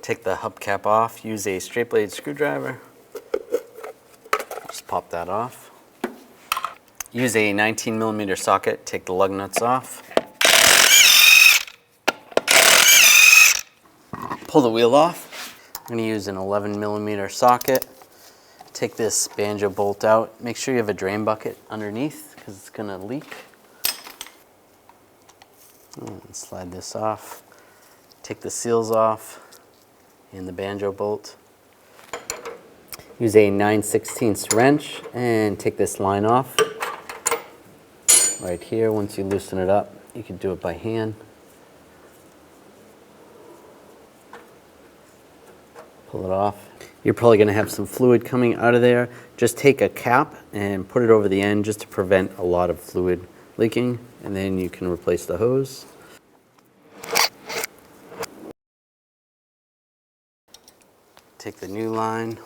Take the hubcap off, use a straight blade screwdriver. Just pop that off. Use a 19mm socket, take the lug nuts off. Pull the wheel off. I'm going to use an 11mm socket. Take this banjo bolt out. Make sure you have a drain bucket underneath because it's going to leak. And slide this off. Take the seals off and the banjo bolt. Use a 9/16 wrench and take this line off. Right here, once you loosen it up, you can do it by hand. Pull it off. You're probably going to have some fluid coming out of there. Just take a cap and put it over the end just to prevent a lot of fluid leaking, and then you can replace the hose. Take the new line.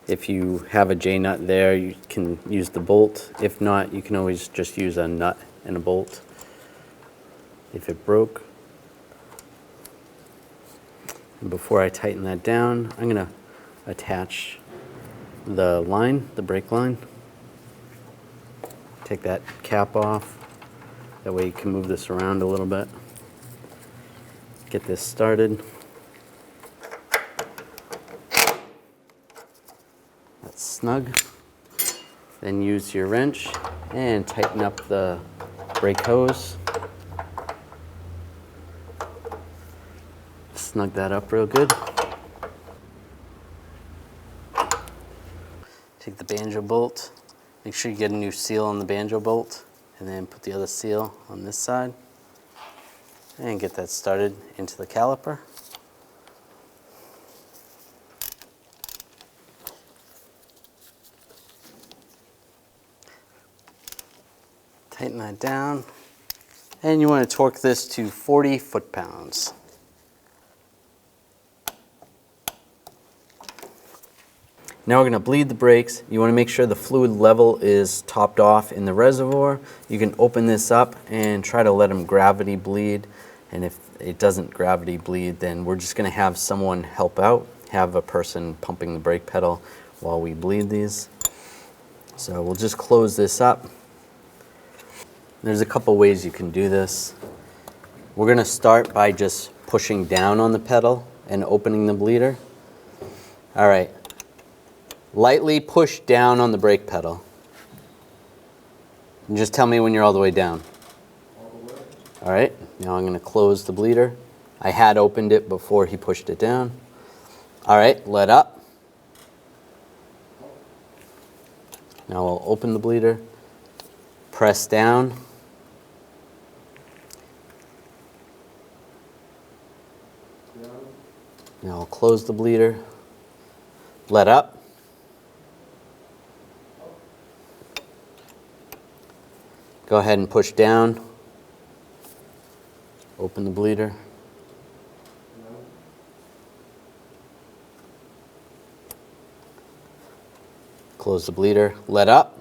If you have a J-nut there, you can use the bolt. If not, you can always just use a nut and a bolt if it broke. And before I tighten that down, I'm going to attach the line, the brake line. Take that cap off. That way you can move this around a little bit. Get this started. That's snug. Then use your wrench and tighten up the brake hose. Snug that up real good. Take the banjo bolt. Make sure you get a new seal on the banjo bolt, and then put the other seal on this side. And get that started into the caliper. Tighten that down. And you want to torque this to 40 foot-pounds. Now we're going to bleed the brakes. You want to make sure the fluid level is topped off in the reservoir. You can open this up and try to let them gravity bleed. And if it doesn't gravity bleed, then we're just going to have someone help out, have a person pumping the brake pedal while we bleed these. So we'll just close this up. There's a couple ways you can do this. We're going to start by just pushing down on the pedal and opening the bleeder. All right. Lightly push down on the brake pedal. And just tell me when you're all the way down. All the way. All right, now I'm going to close the bleeder. I had opened it before he pushed it down. All right, let up. Now I'll open the bleeder. Press down. Now I'll close the bleeder. Let up. Go ahead and push down. Open the bleeder. Close the bleeder. Let up.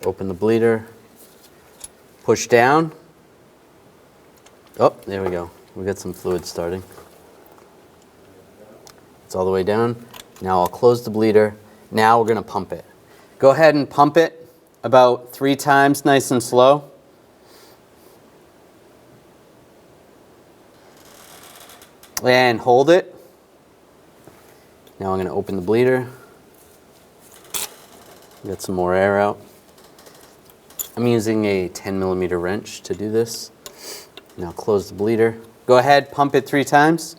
Open the bleeder. Push down. Oh, there we go. We got some fluid starting. It's all the way down. Now I'll close the bleeder. Now we're going to pump it. Go ahead and pump it about 3 times, nice and slow. And hold it. Now I'm going to open the bleeder. Get some more air out. I'm using a 10mm wrench to do this. Now close the bleeder. Go ahead, pump it 3 times.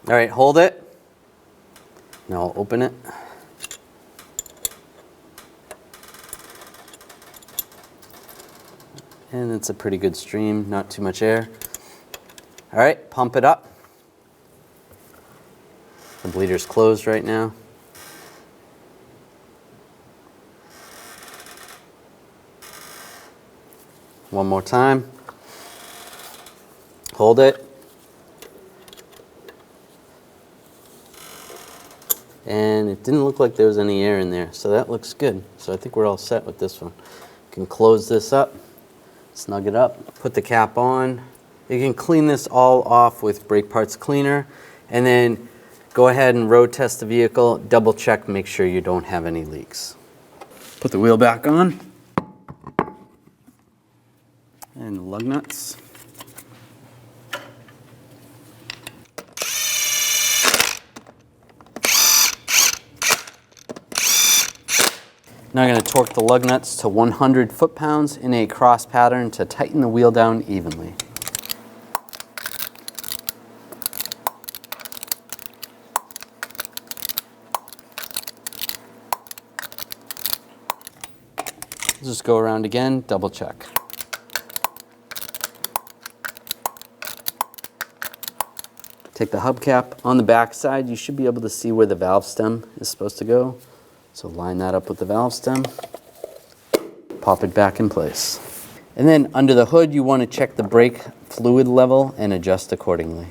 All right, hold it. Now I'll open it. And it's a pretty good stream, not too much air. All right, pump it up. The bleeder's closed right now. One more time. Hold it. And it didn't look like there was any air in there, so that looks good. So I think we're all set with this one. can close this up, snug it up, put the cap on. You can clean this all off with brake parts cleaner, and then go ahead and road test the vehicle, double check, make sure you don't have any leaks. Put the wheel back on, and the lug nuts. Now I'm going to torque the lug nuts to 100 foot-pounds in a cross pattern to tighten the wheel down evenly. Just go around again, double check. Take the hubcap. On the back side, you should be able to see where the valve stem is supposed to go. So line that up with the valve stem, pop it back in place. And then under the hood, you want to check the brake fluid level and adjust accordingly.